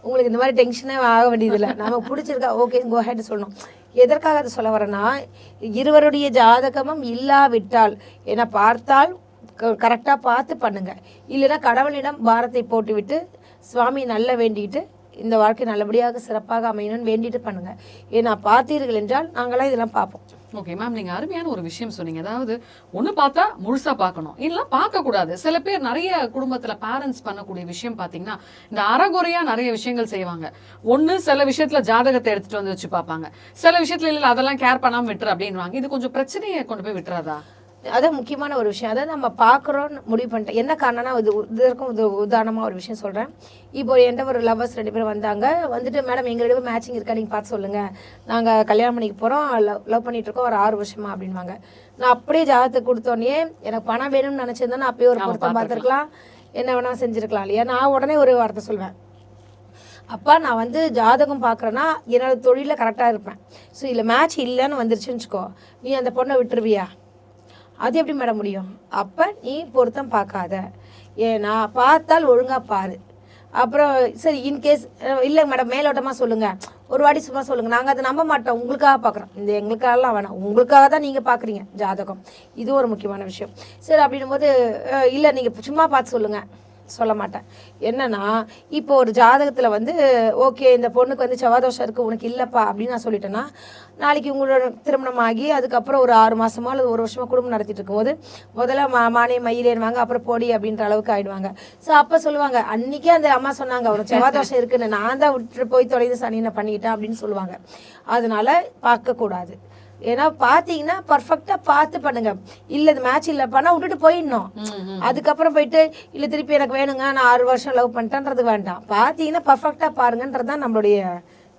உங்களுக்கு இந்த மாதிரி டென்ஷனே ஆக வேண்டியதில்லை. நமக்கு பிடிச்சிருக்கா ஓகே கோ ஹெட் சொல்லணும். எதற்காக அதை சொல்ல வரேன்னா, இருவருடைய ஜாதகமும் இல்லாவிட்டால் ஏன்னா பார்த்தால் கரெக்டாக பார்த்து பண்ணுங்க, இல்லைன்னா கடவுளிடம் பாரத்தை போட்டுவிட்டு சுவாமி நல்ல வேண்டிட்டு இந்த வாழ்க்கை நல்லபடியாக சிறப்பாக அமையணும்னு வேண்டிட்டு பண்ணுங்க. ஏன்னா பார்த்தீர்கள் என்றால் நாங்களாம் இதெல்லாம் பார்ப்போம். ஓகே மேம், நீங்க அருமையான ஒரு விஷயம் சொன்னீங்க. அதாவது ஒண்ணு பார்த்தா முழுசா பார்க்கணும், இல்ல பார்க்க கூடாது. சில பேர் நிறைய குடும்பத்துல பேரண்ட்ஸ் பண்ணக்கூடிய விஷயம் பாத்தீங்கன்னா இந்த அறகுறையா நிறைய விஷயங்கள் செய்வாங்க. ஒண்ணு சில விஷயத்துல ஜாதகத்தை எடுத்துட்டு வந்து வச்சு பார்ப்பாங்க, சில விஷயத்துல இல்ல அதெல்லாம் கேர் பண்ணாம விட்டுரு அப்படின்வாங்க. இது கொஞ்சம் பிரச்சனையை கொண்டு போய் விட்டுறாதா? அதான் முக்கியமான ஒரு விஷயம். அதாவது நம்ம பார்க்குறோன்னு முடிவு பண்ணிட்டேன். என்ன காரணம்னா இதற்கும் உதாரணமாக ஒரு விஷயம் சொல்கிறேன். இப்போ என்கிட்ட ஒரு லவ்வர்ஸ் 2 பேர் வந்தாங்க. வந்துட்டு மேடம் எங்கள் 2 பேரும் மேட்சிங் இருக்கா நீங்கள் பார்த்து சொல்லுங்கள், நாங்கள் கல்யாணம் பண்ணிக்க போகிறோம், லவ் பண்ணிட்டு இருக்கோம் ஒரு 6 வருஷமா அப்படின்வாங்க. நான் அப்படியே ஜாதகத்தை கொடுத்தோன்னே எனக்கு பணம் வேணும்னு நினச்சிருந்தா நான் அப்பயே ஒரு பொருத்தம் பார்த்துருக்கலாம், என்ன வேணால் செஞ்சுருக்கலாம் இல்லையா? நான் உடனே ஒரு வார்த்தை சொல்வேன், அப்பா நான் வந்து ஜாதகம் பார்க்குறேன்னா என்னோட தொழிலில் கரெக்டாக இருப்பேன், ஸோ இதில் மேட்ச் இல்லைன்னு வந்துருச்சுன்னு வச்சுக்கோ, நீ அந்த பொண்ணை விட்டுருவியா? அது எப்படி மேடம் முடியும்? அப்போ நீ பொருத்தம் பார்க்காத, ஏன்னா பார்த்தால் ஒழுங்காக பாரு. அப்புறம் சரி இன்கேஸ் இல்லை மேடம் மேலோட்டமாக சொல்லுங்கள், ஒரு வாட்டி சும்மா சொல்லுங்கள், நாங்கள் அதை நம்ப மாட்டோம், உங்களுக்காக பார்க்குறோம், இந்த எங்களுக்காகலாம் வேணாம், உங்களுக்காக தான் நீங்கள் பார்க்குறீங்க ஜாதகம், இது ஒரு முக்கியமான விஷயம். சரி அப்படின்னும் போது இல்லை நீங்கள் சும்மா பார்த்து சொல்லுங்கள், சொல்ல மாட்டேன். என்னன்னா இப்போ ஒரு ஜாதகத்தில் வந்து ஓகே இந்த பொண்ணுக்கு வந்து செவ்வாதோஷம் இருக்குது உனக்கு இல்லைப்பா அப்படின்னு நான் சொல்லிட்டேன்னா, நாளைக்கு உங்களோட திருமணம் ஆகி அதுக்கப்புறம் ஒரு 6 மாதமோ அல்லது 1 வருஷமா குடும்பம் நடத்திட்டு இருக்கும்போது முதல்ல மானே மயிலேன்வாங்க, அப்புறம் பொடி அப்படின்ற அளவுக்கு ஆயிடுவாங்க. ஸோ அப்போ சொல்லுவாங்க அன்றைக்கே அந்த அம்மா சொன்னாங்க அவனுக்கு செவ்வாதோஷம் இருக்குன்னு, நான் தான் விட்டு போய் தொலைந்து சனியை பண்ணிக்கிட்டேன் அப்படின்னு சொல்லுவாங்க. அதனால பார்க்கக்கூடாது. ஏன்னா பாத்தீங்கன்னா பர்ஃபெக்டா பார்த்து பண்ணுங்க. இல்ல இது மேட்ச் இல்ல பண்ணா விட்டுட்டு போயிடணும். அதுக்கப்புறம் போயிட்டு இல்ல திருப்பி எனக்கு வேணுங்க நான் 6 வருஷம் லவ் பண்ணிட்டேன்றது வேண்டாம். பாத்தீங்கன்னா பர்ஃபெக்டா பாருங்கன்றதுதான் நம்மளுடைய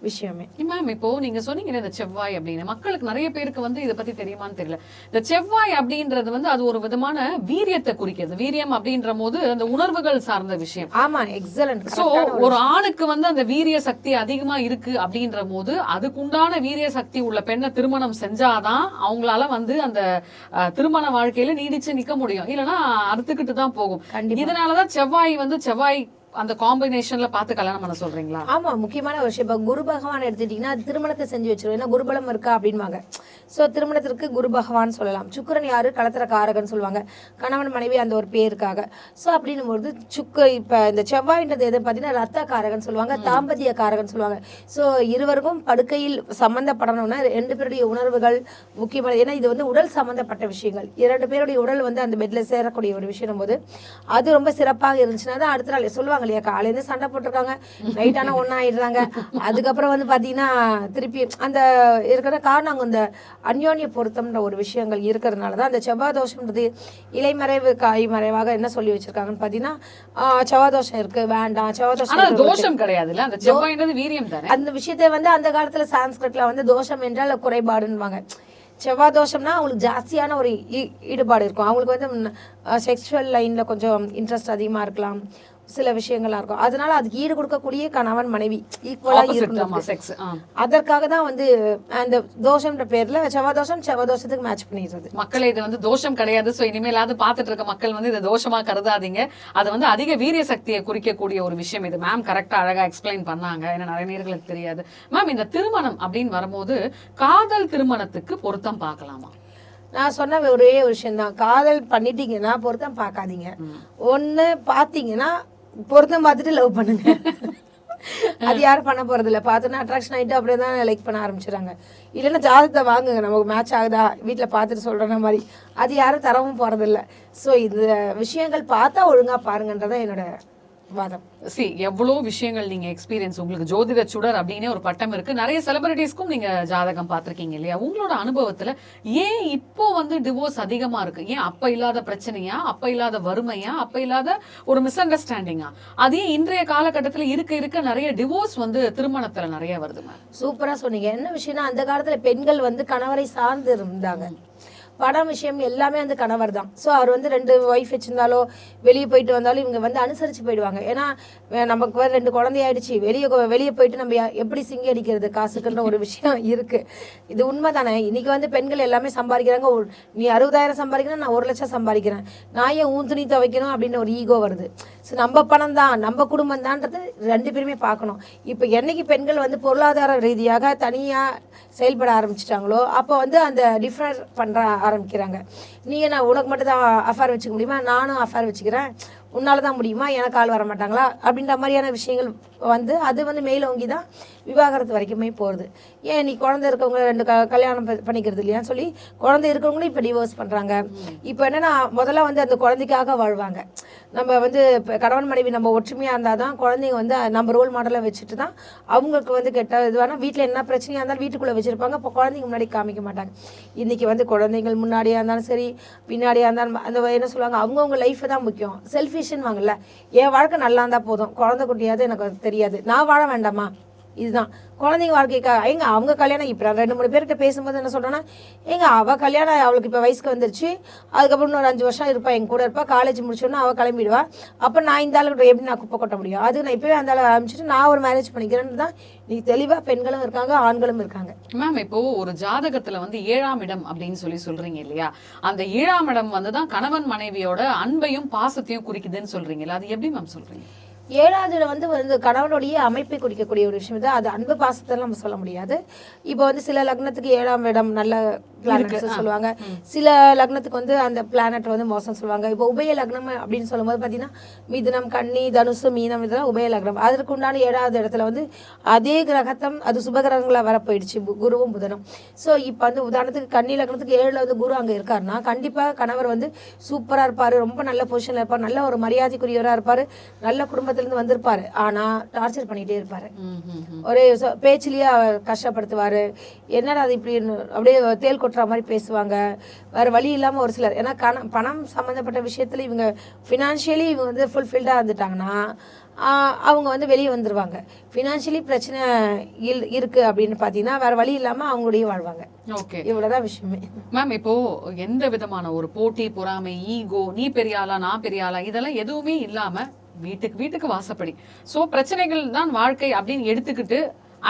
விஷயமே. மேம் இப்போ நீங்க சொன்னீங்க இந்த செவ்வாய் அப்படின்னு, மக்களுக்கு நிறைய பேருக்கு வந்து இதை பத்தி தெரியுமான்னு தெரியல. இந்த செவ்வாய் அப்படின்றது வந்து அது ஒரு விதமான வீரியத்தை குறிக்கிறது. வீரியம் அப்படின்ற போது அந்த உணர்வுகள் சார்ந்த விஷயம். ஆமா, எக்ஸலன்ட். சோ ஒரு ஆணுக்கு வந்து அந்த வீரிய சக்தி அதிகமா இருக்கு அப்படின்ற போது அதுக்குண்டான வீரிய சக்தி உள்ள பெண்ணை திருமணம் செஞ்சாதான் அவங்களால வந்து அந்த திருமண வாழ்க்கையில நீடிச்சு நிக்க முடியும், இல்லைன்னா அறுத்துக்கிட்டு தான் போகும். இதனாலதான் செவ்வாய் அந்த காம்பினேஷன்ல பார்த்து கல்யாணம் பண்ண சொல்றீங்களா? ஆமா, முக்கியமான ஒரு விஷயம். இப்போ குரு பகவான் எடுத்துட்டீங்கன்னா திருமணத்தை செஞ்சு வச்சிருவோம், ஏன்னா குருபலம் இருக்கா அப்படின்வாங்க. ஸோ திருமணத்திற்கு குரு பகவான் சொல்லலாம். சுக்கிரன் யாரு? களத்திர காரகன்னு சொல்லுவாங்க, கணவன் மனைவி அந்த ஒரு பேருக்காக. ஸோ அப்படின்னும் போது இப்போ இந்த செவ்வாய்ன்றது எது பார்த்தீங்கன்னா ரத்த காரகன் சொல்லுவாங்க, தாம்பத்திய காரகன் சொல்லுவாங்க. ஸோ இருவருக்கும் படுக்கையில் சம்பந்தப்படணும்னா 2 பேருடைய உணர்வுகள் முக்கியமானது. ஏன்னா இது வந்து உடல் சம்பந்தப்பட்ட விஷயங்கள். 2 பேருடைய உடல் வந்து அந்த பெட்ல சேரக்கூடிய ஒரு விஷயம் போது அது ரொம்ப சிறப்பாக இருந்துச்சுன்னா தான் அடுத்த நாள் சொல்லுவாங்க இல்லையா, காலையிலேருந்து சண்டை போட்டிருக்காங்க, நைட்டான ஒன்றா ஆயிடுறாங்க, அதுக்கப்புறம் வந்து பார்த்தீங்கன்னா திருப்பி அந்த இருக்கிற காரணம் அங்கே அந்த அந்யோன்ய பொருத்தம்ன்ற ஒரு விஷயங்கள் இருக்கிறதுனால தான் அந்த செவ்வாய் தோஷம்ன்றது இலைமறைவு காய் மறைவாக என்ன சொல்லி வச்சிருக்காங்கன்னு பார்த்தீங்கன்னா செவ்வாய் தோஷம் இருக்கு வேண்டாம், செவ்வாய் தோஷம் கிடையாது, அந்த செவ்வாய்ன்றது வீரியம் தானே. அந்த விஷயத்தை வந்து அந்த காலத்துல சான்ஸ்கிரிட்ல வந்து தோஷம் என்றால் குறைபாடுன்னுவாங்க. செவ்வாய் தோஷம்னா அவங்களுக்கு ஜாஸ்தியான ஒரு ஈடுபாடு இருக்கும், அவங்களுக்கு வந்து செக்ஷுவல் லைன்ல கொஞ்சம் இன்ட்ரெஸ்ட் அதிகமா இருக்கலாம், சில விஷயங்களா இருக்கும். அதனால அதுக்கு ஈடு கொடுக்கக்கூடிய கணவன் மனைவி ஈக்குவலா இருக்கணும். அதற்காக தான் வந்து அந்த தோஷம்ன்ற பேர்ல செவ்வாய் தோஷத்துக்கு மேட்ச் பண்ணிடுறது. மக்கள் இது வந்து தோஷம் கிடையாது. சோ இனிமேலாவது பார்த்துட்டு இருக்க மக்கள் வந்து இதை தோஷமா கருதாதீங்க. அது வந்து அதிக வீரிய சக்தியை குறிக்கக்கூடிய ஒரு விஷயம். இது மேம் கரெக்டா அழகா எக்ஸ்பிளைன் பண்ணாங்க, ஏன்னா நிறைய நேர்களுக்கு தெரியாது. மேம் இந்த திருமணம் அப்படின்னு வரும்போது காதல் திருமணத்துக்கு பொருத்தம் பார்க்கலாமா? நான் சொன்ன ஒரே ஒரு விஷயம் தான், காதல் பண்ணிட்டீங்கன்னா பொருத்தம் பார்க்காதீங்க. ஒன்று பார்த்தீங்கன்னா பொருத்தம் பார்த்துட்டு லவ் பண்ணுங்க. அது யாரும் பண்ண போறது இல்லை. பார்த்தோன்னா அட்ராக்ஷன் ஆகிட்டு அப்படியே தான் லைக் பண்ண ஆரம்பிச்சிடறாங்க. இல்லைன்னா ஜாதகத்தை வாங்குங்க, நமக்கு மேட்ச் ஆகுதா வீட்டில் பார்த்துட்டு சொல்கிற மாதிரி, அது யாரும் தரவும் போகிறதில்ல. ஸோ இந்த விஷயங்கள் பார்த்தா ஒழுங்காக பாருங்கன்றதான் என்னோட வாதம். எவ்வளவு விஷயங்கள் நீங்க எக்ஸ்பீரியன்ஸ், உங்களுக்கு ஜோதிட சுடர் அப்படின்னே ஒரு பட்டம் இருக்கு, நிறைய செலிபிரிட்டிஸ்க்கும் நீங்க ஜாதகம் பார்த்திருக்கீங்க இல்லையா? உங்களோட அனுபவத்துல ஏன் இப்போ வந்து டிவோர்ஸ் அதிகமா இருக்கு? ஏன் அப்ப இல்லாத பிரச்சனையா, அப்ப இல்லாத வறுமையா, அப்ப இல்லாத ஒரு மிஸ் அண்டர்ஸ்டாண்டிங்கா, அதே இன்றைய காலகட்டத்துல இருக்க இருக்க நிறைய டிவோர்ஸ் வந்து திருமணத்துல நிறைய வருது மேம்? சூப்பரா சொன்னீங்க. என்ன விஷயம்னா, அந்த காலத்துல பெண்கள் வந்து கணவரை சார்ந்து இருந்தாங்க. பணம் விஷயம் எல்லாமே வந்து கணவர் தான். ஸோ அவர் வந்து 2 ஒய்ஃப் வச்சிருந்தாலோ வெளியே போயிட்டு வந்தாலும் இவங்க வந்து அனுசரித்து போயிடுவாங்க. ஏன்னா நமக்கு வேறு 2 குழந்தையாயிடுச்சு, வெளியே போயிட்டு நம்ம எப்படி சிங்கி அடிக்கிறது காசுக்குன்ற ஒரு விஷயம் இருக்குது. இது உண்மை தானே? இன்றைக்கி வந்து பெண்கள் எல்லாமே சம்பாதிக்கிறாங்க. நீ 60,000 சம்பாதிக்கிறேன், நான் 1 லட்சம் சம்பாதிக்கிறேன், நான் ஏன் ஊன் துணி துவைக்கணும் அப்படின்னு ஒரு ஈகோ வருது. ஸோ நம்ம பணம் தான், நம்ம குடும்பம் தான்றது 2 பேருமே பார்க்கணும். இப்போ என்னைக்கு பெண்கள் வந்து பொருளாதார ரீதியாக தனியாக செயல்பட ஆரம்பிச்சிட்டாங்களோ அப்போ வந்து அந்த டிஃப்ரெண்ட் பண்ணுற ஆரம்பிக்கிறாங்க. நீ என்ன உனக்கு மட்டும் தான் அஃபேர் வச்சுக்க முடியுமா, நானும் அஃபேர் வச்சுக்கிறேன், உன்னால தான் முடியுமா, எனக்கு ஆள் வர மாட்டாங்களா அப்படின்ற மாதிரியான விஷயங்கள் வந்து அது வந்து மேலோங்கி தான் விவாகரத்து வரைக்குமே போகிறது. ஏன் நீ குழந்தை இருக்கவங்க 2 கல்யாணம் பண்ணிக்கிறது இல்லையான்னு சொல்லி குழந்தை இருக்கவங்களும் இப்போ டிவோர்ஸ் பண்ணுறாங்க. இப்போ என்னென்னா, முதல்ல வந்து அந்த குழந்தைக்காக வாழ்வாங்க. நம்ம வந்து இப்போ கணவன் மனைவி நம்ம ஒற்றுமையாக இருந்தால் தான் குழந்தைங்க வந்து நம்ம ரோல் மாடலை வச்சுட்டு தான் அவங்களுக்கு வந்து கெட்ட இதுவானா வீட்டில் என்ன பிரச்சனையாக இருந்தாலும் வீட்டுக்குள்ளே வச்சுருப்பாங்க. இப்போ குழந்தைங்க முன்னாடி காமிக்க மாட்டாங்க. இன்றைக்கி வந்து குழந்தைங்கள் முன்னாடியாக இருந்தாலும் சரி பின்னாடியாக இருந்தாலும் அந்த என்ன சொல்லுவாங்க, அவங்கவுங்க லைஃபை தான் முக்கியம். செல்ஃபிஷ்ன்னு வாங்கல, என் வாழ்க்கை நல்லா இருந்தால் போதும், குழந்தை குட்டியாவது எனக்கு தெரியாது, நான் வாழ வேண்டாமா, இதுதான் குழந்தைங்க வாழ்க்கைக்காக. எங்க அவங்க கல்யாணம் இப்போ 2-3 பேர்கிட்ட பேசும்போது என்ன சொல்கிறேன்னா, எங்க அவள் கல்யாணம் அவளுக்கு இப்போ வயசுக்கு வந்துருச்சு, அதுக்கப்புறம் ஒரு 5 வருஷம் இருப்பா, என் கூட இருப்பா, காலேஜ் முடிச்சோன்னா அவள் கிளம்பிடுவா, அப்போ நான் இந்த ஆளுக்கிட்ட எப்படி நான் குப்பை கொட்ட முடியும்? அது நான் இப்போவே அந்த ஆளை ஆரம்பிச்சுட்டு நான் ஒரு மேரேஜ் பண்ணிக்கிறேன்னு தான் நீ தெளிவாக பெண்களும் இருக்காங்க, ஆண்களும் இருக்காங்க. மேம், இப்போ ஒரு ஜாதகத்துல வந்து 7ஆம் இடம் அப்படின்னு சொல்றீங்க இல்லையா? அந்த 7ஆம் இடம் வந்து தான் கணவன் மனைவியோட அன்பையும் பாசத்தையும் குறிக்குதுன்னு சொல்றீங்களா? அது எப்படி மேம் சொல்றீங்க? 7வது இடம் வந்து கணவனுடைய அமைப்பை குறிக்கக்கூடிய ஒரு விஷயம் தான். அது அன்பு பாசத்தெல்லாம் நம்ம சொல்ல முடியாது. இப்போ வந்து சில லக்னத்துக்கு 7ஆம் இடம் நல்ல பிளானட்ஸ் சொல்லுவாங்க, சில லக்னத்துக்கு வந்து அந்த பிளானட் வந்து மோசம் சொல்லுவாங்க. இப்போ உபய லக்னம் அப்படின்னு சொல்லும்போது பார்த்தீங்கன்னா மிதுனம், கன்னி, தனுசு, மீனம், இதெல்லாம் உபய லக்னம். அதற்கு உண்டான 7வது இடத்துல வந்து அதே கிரகத்தம் அது சுபகிரகங்களாக வர போயிடுச்சு, குருவும் புதனும். ஸோ இப்போ வந்து உதாரணத்துக்கு கன்னி லக்னத்துக்கு 7ல் வந்து குரு அங்கே இருக்காருன்னா கண்டிப்பாக கணவர் வந்து சூப்பராக இருப்பார், ரொம்ப நல்ல பொசிஷனில் இருப்பார், நல்ல ஒரு மரியாதைக்குரியவராக இருப்பார், நல்ல குடும்பத்திலேருந்து வந்திருப்பார். ஆனால் டார்ச்சர் பண்ணிகிட்டே இருப்பார், ஒரே பேச்சிலேயே கஷ்டப்படுத்துவார். என்னடா அது இப்படி அப்படியே தேல் கொட்டுற மாதிரி பேசுவாங்க, வேறு வழி இல்லாமல் ஒரு சிலர். ஏன்னா பணம் சம்மந்தப்பட்ட விஷயத்தில் இவங்க ஃபினான்ஷியலி இவங்க வந்து ஃபுல்ஃபில்டாக இருந்துட்டாங்கன்னா அவங்க வந்து வெளியே வந்துடுவாங்க. ஃபினான்ஷியலி பிரச்சனை இருக்குது அப்படின்னு பார்த்தீங்கன்னா வேறு வழி இல்லாமல் அவங்களுடைய வாழ்வாங்க. ஓகே, இவ்வளோதான் விஷயமே மேம். இப்போ எந்த விதமான ஒரு போட்டி, பொறாமை, ஈகோ, நீ பெரிய ஆளா நான் பெரிய ஆளா இதெல்லாம் எதுவுமே இல்லாமல் வீட்டுக்கு வாசப்படி பிரச்சனைகள் தான் வாழ்க்கை அப்படின்னு எடுத்துக்கிட்டு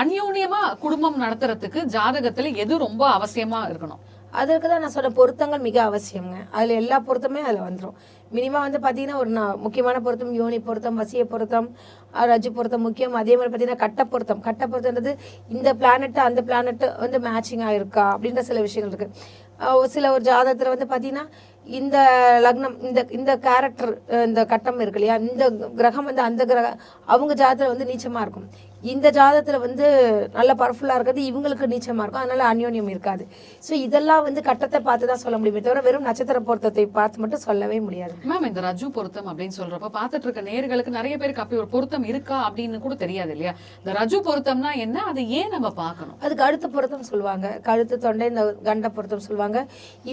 அந்யோன்யமா குடும்பம் நடத்துறதுக்கு ஜாதகத்துல எது ரொம்ப அவசியமா இருக்கணும்? அதற்கு தான் நான் சொன்ன பொருத்தங்கள் மிக அவசியங்க. அதில் எல்லா பொருத்தமே அதில் வந்துடும். மினிமம் வந்து பார்த்தீங்கன்னா ஒரு முக்கியமான பொருத்தம் யோனி பொருத்தம், வசிய பொருத்தம், ரஜு பொருத்தம் முக்கியம். அதே மாதிரி பார்த்தீங்கன்னா கட்ட பொருத்தம்ன்றது இந்த பிளானட்டு அந்த பிளானட்டு வந்து மேட்சிங்காக இருக்கா அப்படின்ற சில விஷயங்கள் இருக்குது. சில ஒரு ஜாதகத்தில் வந்து பார்த்தீங்கன்னா இந்த லக்னம் இந்த கேரக்டர் இந்த கட்டம் இருக்கு இல்லையா, இந்த கிரகம் வந்து அந்த அவங்க ஜாதகத்தில் வந்து நீச்சமாக இருக்கும், இந்த ஜாதகத்தில் வந்து நல்ல பவர்ஃபுல்லாக இருக்கிறது இவங்களுக்கு நீச்சமாக இருக்கும், அதனால அந்யோன்யம் இருக்காது. ஸோ இதெல்லாம் வந்து கட்டத்தை பார்த்து தான் சொல்ல முடியுமே தவிர வெறும் நட்சத்திர பொருத்தத்தை பார்த்து மட்டும் சொல்லவே முடியாது. மேம், இந்த ரஜு பொருத்தம் அப்படின்னு சொல்றப்ப பார்த்துட்டு இருக்க நேர்களுக்கு நிறைய பேருக்கு அப்படி ஒரு பொருத்தம் இருக்கா அப்படின்னு கூட தெரியாது இல்லையா? இந்த ரஜு பொருத்தம்னா என்ன, அது ஏன் நம்ம பார்க்கணும்? அது கழுத்து பொருத்தம் சொல்லுவாங்க, கழுத்து தொண்டை இந்த கண்ட பொருத்தம் சொல்லுவாங்க.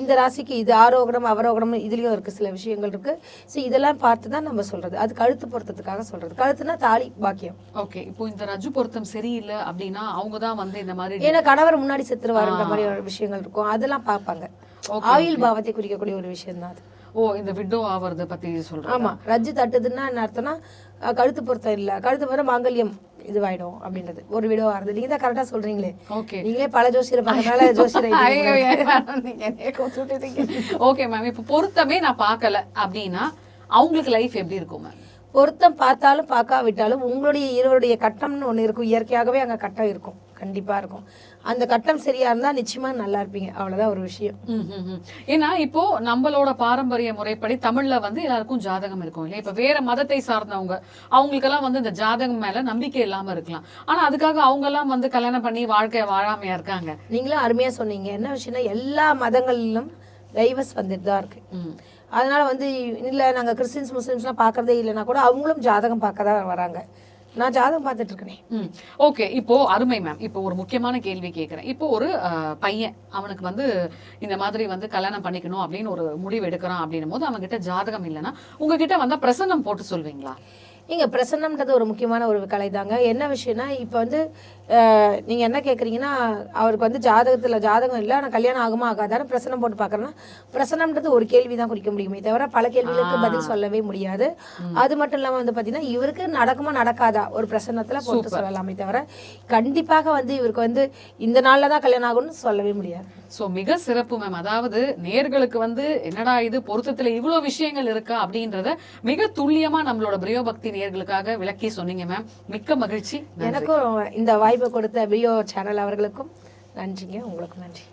இந்த ராசிக்கு இது ஆரோகணம் அவரோகணம் இதுலயும் இருக்கு, சில விஷயங்கள் இருக்கு. ஸோ இதெல்லாம் பார்த்து தான் நம்ம சொல்றது. அது கழுத்து பொருத்தத்துக்காக சொல்றது. கழுத்துனா தாலி பாக்கியம். ஓகே, இப்போ இந்த ரஜு பொருத்தம் சரியில்லை அப்படின்னா அவங்க தான் வந்து இந்த மாதிரி, ஏன்னா கணவர் முன்னாடி செத்துருவாருன்ற மாதிரி ஒரு விஷயங்கள் இருக்கும், அதெல்லாம் பார்ப்பாங்க. ஆயுள் பாவத்தை குறிக்கக்கூடிய ஒரு விஷயம் தான் அது. இந்த விடோ ஆவறத பத்தி சொல்றேன். ஆமா, ரஜ்ஜு தட்டுதுன்னா என்ன அர்த்தம்னா கழுத்து பொருத்தம் இல்ல, கழுத்து பொருத்தம் மாங்கல்யம் இதுவாயிடும் அப்படின்றது. ஒரு விடோ ஆறுது. நீங்க தான் கரெக்டா சொல்றீங்களே. ஓகே, நீங்களே பல ஜோசியரை பார்க்கறதால ஜோசியரை ஓகே மேம். இப்போ பொருத்தமே நான் பார்க்கல அப்படின்னா அவங்களுக்கு லைஃப் எப்படி இருக்கும் மேம்? பொருத்தம் பார்த்தாலும் பார்க்காவிட்டாலும் உங்களுடைய இருவருடைய கட்டம்னு ஒன்று இருக்கும், இயற்கையாகவே அங்கே கட்டம் இருக்கும், கண்டிப்பாக இருக்கும். அந்த கட்டம் சரியா இருந்தால் நிச்சயமா நல்லா இருப்பீங்க, அவ்வளோதான் ஒரு விஷயம். ஏன்னா இப்போ நம்மளோட பாரம்பரிய முறைப்படி தமிழ்ல வந்து எல்லாருக்கும் ஜாதகம் இருக்கும் இல்லையா? இப்போ வேற மதத்தை சார்ந்தவங்க அவங்களுக்கெல்லாம் வந்து இந்த ஜாதகம் மேல நம்பிக்கை இல்லாம இருக்கலாம், ஆனா அதுக்காக அவங்க எல்லாம் வந்து கல்யாணம் பண்ணி வாழ்க்கை வாழாமையா இருக்காங்க. நீங்களும் அருமையா சொன்னீங்க. என்ன விஷயம்னா எல்லா மதங்களிலும் டைவர்ஸ் வந்துட்டு தான் இருக்கு. அதனால வந்து இல்லை நாங்கள் கிறிஸ்டின்ஸ் முஸ்லீம்ஸ்லாம் பார்க்கறதே இல்லைன்னா கூட அவங்களும் ஜாதகம் பார்க்க தான் வராங்க. நான் ஜாதகம் பார்த்துட்டு இருக்கேன். ஓகே, இப்போ அருமை மேம். இப்போ ஒரு முக்கியமான கேள்வி கேட்குறேன். இப்போ ஒரு பையன் அவனுக்கு வந்து இந்த மாதிரி வந்து கல்யாணம் பண்ணிக்கணும் அப்படின்னு ஒரு முடிவு எடுக்கிறான் அப்படின்னும் போது அவன்கிட்ட ஜாதகம் இல்லைன்னா உங்ககிட்ட வந்தா பிரசன்னம் போட்டு சொல்வீங்களா? இங்கே பிரசன்னம்ன்றது ஒரு முக்கியமான ஒரு கலை தாங்க. என்ன விஷயம்னா இப்போ வந்து நீங்கள் என்ன கேட்குறீங்கன்னா அவருக்கு வந்து ஜாதகம் இல்லை ஆனால் கல்யாணம் ஆகுமா ஆகாதான்னு பிரசனம் போட்டு பார்க்குறேன்னா பிரசனம்ன்றது ஒரு கேள்வி தான் குறிக்க முடியுமே தவிர பல கேள்விகளுக்கு பதில் சொல்லவே முடியாது. அது மட்டும் இல்லாமல் வந்து பார்த்தீங்கன்னா இவருக்கு நடக்குமா நடக்காதா ஒரு பிரசனத்தில் போட்டு சொல்லலாமே தவிர கண்டிப்பாக வந்து இவருக்கு வந்து இந்த நாளில் தான் கல்யாணம் ஆகும்னு சொல்லவே முடியாது. ஸோ மிக சிறப்பு மேம். அதாவது நேர்களுக்கு வந்து என்னடா இது பொருத்தத்தில் இவ்வளோ விஷயங்கள் இருக்கா அப்படின்றத மிக துல்லியமா நம்மளோட பிரியோபக்தி நேர்களுக்காக விளக்கி சொன்னீங்க மேம். மிக்க மகிழ்ச்சி. எனக்கும் இந்த வாய்ப்பை கொடுத்த பிரியோ சேனல் அவர்களுக்கும் நன்றிங்க. உங்களுக்கும் நன்றி.